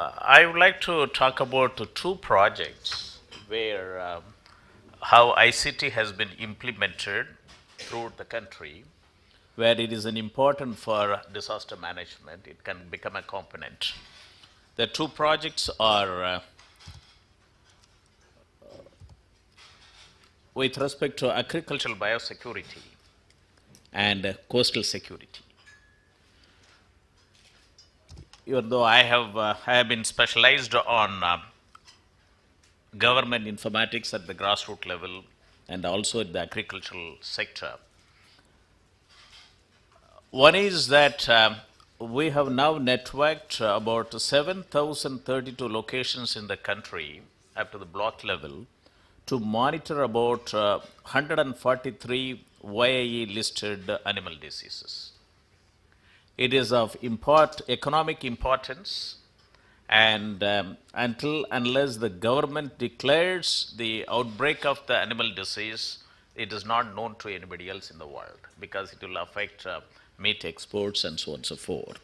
I would like to talk about the two projects where how ICT has been implemented throughout the country, where it is an important for disaster management. It can become a component. The two projects are with respect to agricultural biosecurity and coastal security. Even though I have been specialized on government informatics at the grassroots level and also at the agricultural sector. One is that we have now networked about 7,032 locations in the country up to the block level to monitor about 143 YAE listed animal diseases. It is of economic importance, and unless the government declares the outbreak of the animal disease, it is not known to anybody else in the world because it will affect meat exports and so on and so forth.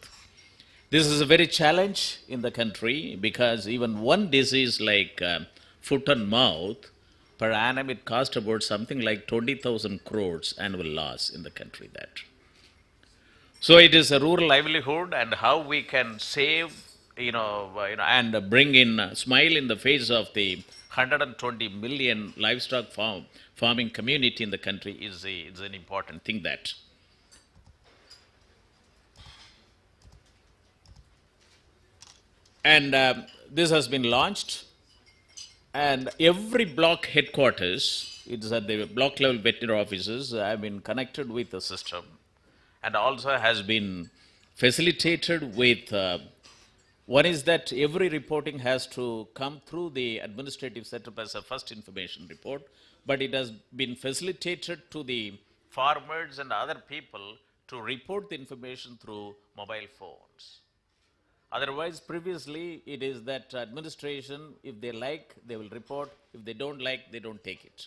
This is a very challenge in the country because even one disease like foot and mouth, per annum it costs about something like 20,000 crores annual loss in the country. That so it is a rural livelihood, and how we can save, and bring in a smile in the face of the 120 million livestock farming community in the country is an important thing. That and this has been launched, and every block headquarters, it is at the block level veterinary offices, have been connected with the system, and also has been facilitated with one is that every reporting has to come through the administrative setup as a first information report, but it has been facilitated to the farmers and other people to report the information through mobile phones. Otherwise, previously, it is that administration, if they like, they will report. If they don't like, they don't take it.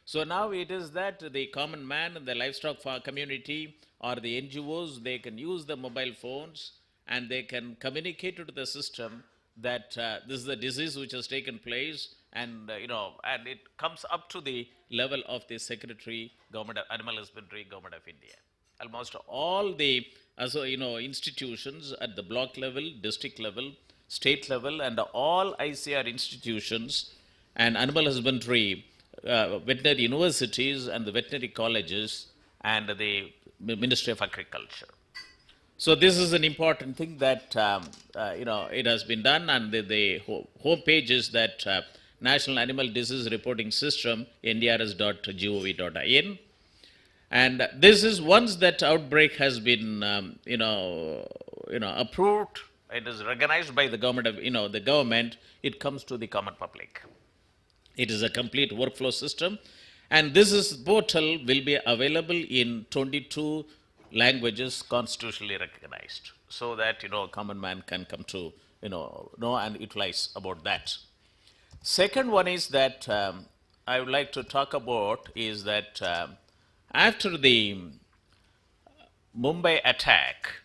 So now it is that the common man and the livestock community or the NGOs, they can use the mobile phones and they can communicate to the system that this is the disease which has taken place, and and it comes up to the level of the Secretary, Government of Animal Husbandry, Government of India. Almost all the institutions at the block level, district level, state level, and all ICR institutions and animal husbandry veterinary universities and the veterinary colleges and the Ministry of Agriculture. So this is an important thing that it has been done, and the home page is that National Animal Disease Reporting System, ndrs.gov.in, and this is once that outbreak has been approved, it is recognized by the government of the government, it comes to the common public. It is a complete workflow system, and this portal will be available in 22 languages constitutionally recognized, so that common man can come to know and utilize about that. Second one is that I would like to talk about is that after the Mumbai attack,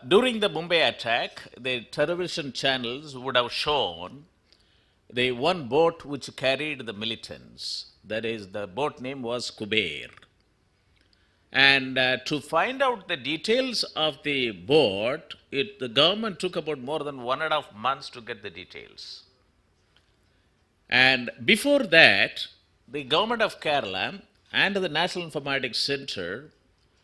during the Mumbai attack, the television channels would have shown the one boat which carried the militants. That is, the boat name was Kuber. And to find out the details of the boat, the government took about more than 1.5 months to get the details. And before that, the government of Kerala and the National Informatics Center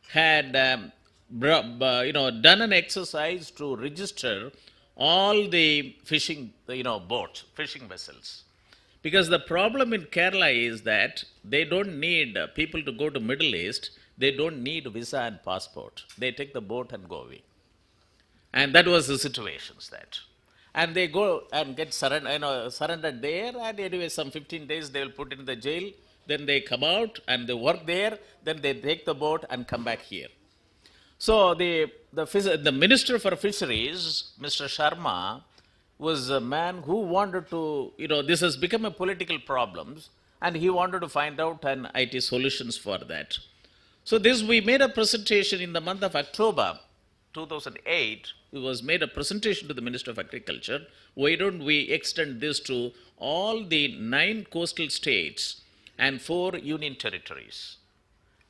had done an exercise to register all the fishing boats, fishing vessels. Because the problem in Kerala is that they don't need people to go to Middle East. They don't need visa and passport. They take the boat and go away. And that was the situations that. And they go and get surrendered there, and anyway, some 15 days they will put in the jail. Then they come out and they work there. Then they take the boat and come back here. So the Minister for Fisheries, Mr. Sharma, was a man who wanted to, this has become a political problem, and he wanted to find out an IT solutions for that. So we made a presentation in the month of October 2008, it was made a presentation to the Minister of Agriculture. Why don't we extend this to all the 9 coastal states and 4 union territories?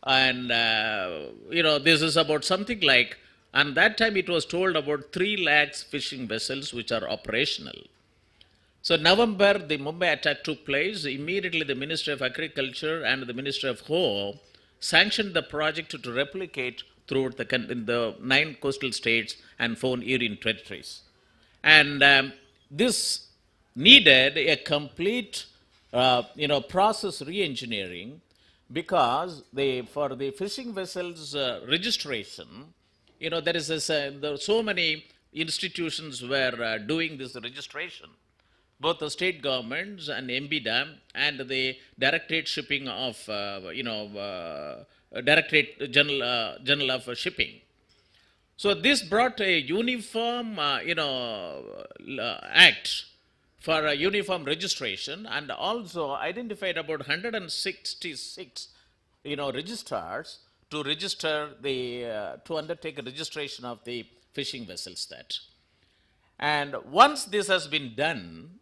And, this is about something like, and that time it was told about 3 lakhs fishing vessels which are operational. So November, the Mumbai attack took place. Immediately the Ministry of Agriculture and the Ministry of Home sanctioned the project to replicate throughout in the 9 coastal states and 4 union territories. And this needed a complete, process re-engineering, because for the fishing vessels registration, there is so many institutions were doing this registration, both the state governments and MBDA and the Directorate Shipping of, Directorate General of Shipping. So this brought a uniform, act for a uniform registration, and also identified about 166, registrars to register to undertake a registration of the fishing vessels that. And once this has been done,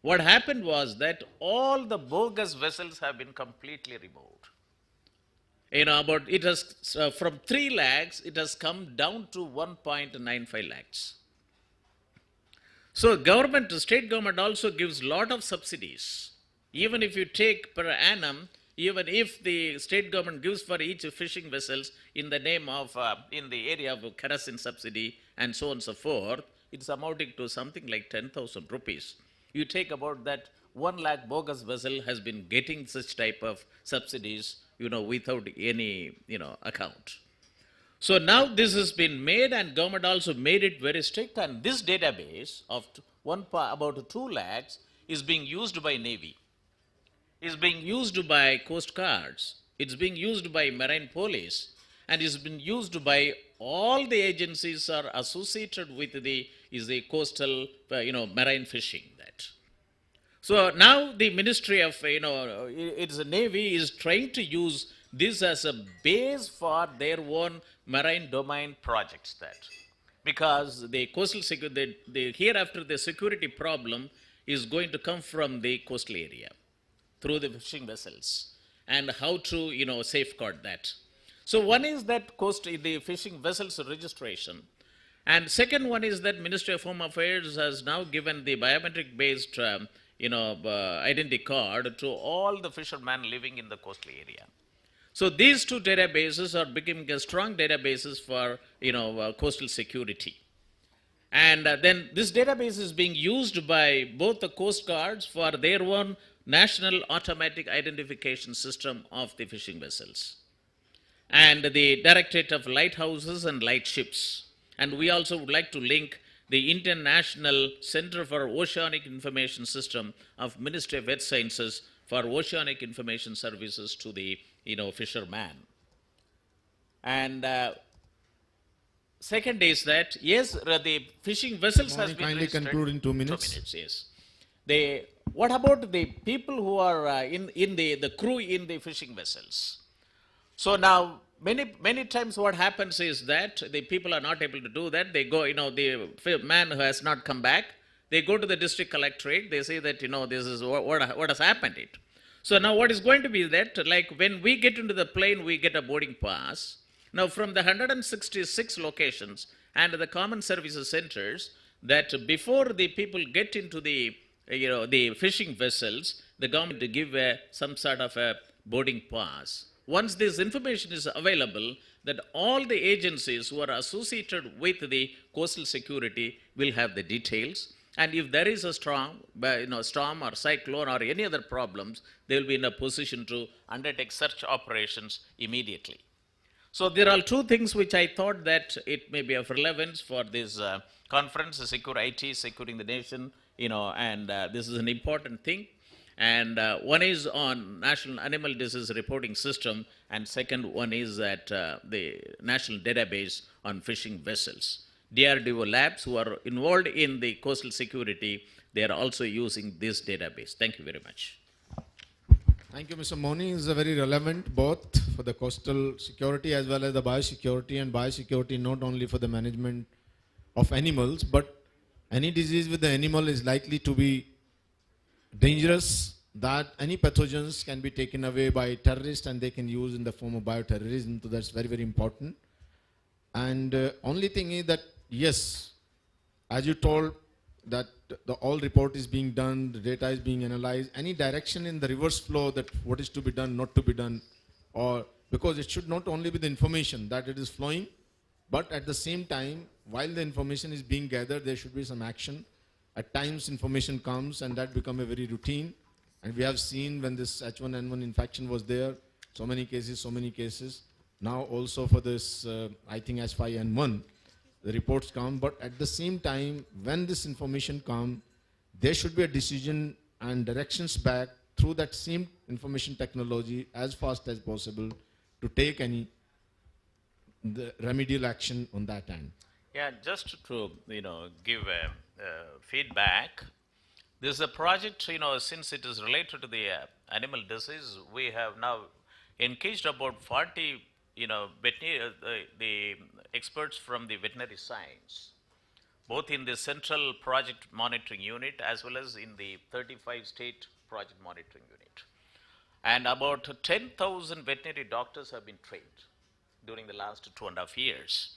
what happened was that all the bogus vessels have been completely removed. It has, from 3 lakhs, it has come down to 1.95 lakhs. So state government also gives lot of subsidies. Even if you take per annum, even if the state government gives for each fishing vessels in the name of, in the area of kerosene subsidy and so on and so forth, it's amounting to something like 10,000 rupees. You take about that, 1 lakh bogus vessel has been getting such type of subsidies, without any, account. So now this has been made, and government also made it very strict, and this database of about 2 lakhs is being used by Navy, is being used by Coast Guards, it's being used by Marine Police, and is being used by all the agencies are associated with the coastal, marine fishing that. So now the Ministry of, it's the Navy is trying to use this as a base for their own marine domain projects that. Because the coastal security, hereafter the security problem is going to come from the coastal area through the fishing vessels, and how to, safeguard that. So one is that the fishing vessels registration, and second one is that Ministry of Home Affairs has now given the biometric based identity card to all the fishermen living in the coastal area. So these 2 databases are becoming a strong databases for coastal security. And then this database is being used by both the Coast Guards for their own national automatic identification system of the fishing vessels, and the Directorate of Lighthouses and Lightships. And we also would like to link the International Center for Oceanic Information System of Ministry of Earth Sciences for Oceanic Information Services to the fisherman. And second is that, yes, the fishing vessels has been kindly registered. conclude in 2 minutes. 2 minutes, yes. What about the people who are in the crew in the fishing vessels? So now, many times what happens is that the people are not able to do that. They go, the man who has not come back, they go to the district collectorate, they say that, this is what has happened. So now what is going to be that, like when we get into the plane, we get a boarding pass. Now from the 166 locations and the common services centers, that before the people get into the fishing vessels, the government to give some sort of a boarding pass. Once this information is available, that all the agencies who are associated with the coastal security will have the details. And if there is a storm or cyclone or any other problems, they will be in a position to undertake search operations immediately. So there are 2 things which I thought that it may be of relevance for this conference, SecureIT, securing the nation, and this is an important thing. And one is on National Animal Disease Reporting System, and second one is that the National Database on Fishing Vessels. DRDO labs who are involved in the coastal security, they are also using this database. Thank you very much. Thank you, Mr. Moni. Is very relevant both for the coastal security as well as the biosecurity, and biosecurity not only for the management of animals, but any disease with the animal is likely to be dangerous, that any pathogens can be taken away by terrorists and they can use in the form of bioterrorism. So that's very, very important. And only thing is that, yes, as you told, that the all report is being done, the data is being analyzed, any direction in the reverse flow that what is to be done, not to be done, or because it should not only be the information that it is flowing, but at the same time, while the information is being gathered, there should be some action. At times, information comes and that become a very routine. And we have seen when this H1N1 infection was there, so many cases, so many cases. Now also for this, I think H5N1, the reports come, but at the same time, when this information comes, there should be a decision and directions back through that same information technology as fast as possible to take any the remedial action on that end. Yeah, just to, give feedback. This is a project, since it is related to the animal disease, we have now engaged about 40, the experts from the veterinary science, both in the central project monitoring unit as well as in the 35 state project monitoring unit. And about 10,000 veterinary doctors have been trained during the last 2.5 years.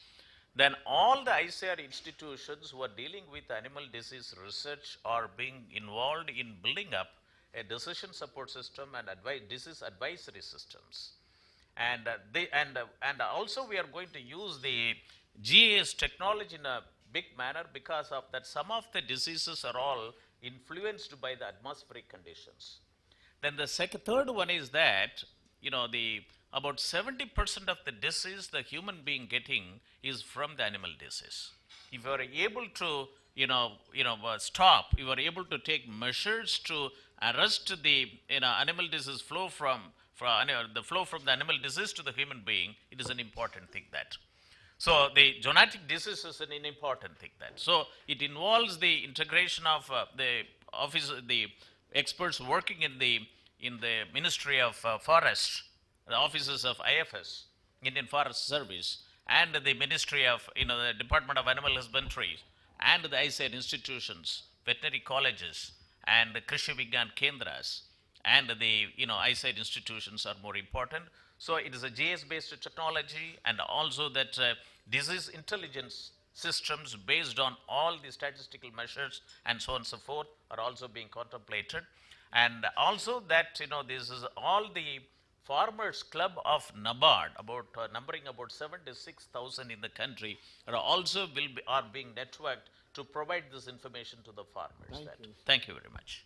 Then all the ICR institutions who are dealing with animal disease research are being involved in building up a decision support system and disease advisory systems. And and also we are going to use the GIS technology in a big manner, because of that some of the diseases are all influenced by the atmospheric conditions. Then the third one is that, the about 70% of the disease the human being getting is from the animal disease. If you are able to, stop, you are able to take measures to arrest the, animal disease flow from the flow from the animal disease to the human being, it is an important thing that. So the zoonotic disease is an important thing that. So it involves the integration of the experts working in the Ministry of Forest, the offices of IFS, Indian Forest Service, and the Ministry of, the Department of Animal Husbandry, and the ICAR institutions, veterinary colleges, and the Krishi Vigyan Kendras, and the, ICAR institutions are more important. So it is a GS-based technology, and also that disease intelligence systems based on all the statistical measures and so on and so forth are also being contemplated. And also that, this is all the Farmers Club of NABARD, about numbering about 76,000 in the country, are being networked to provide this information to the farmers. Thank you very much.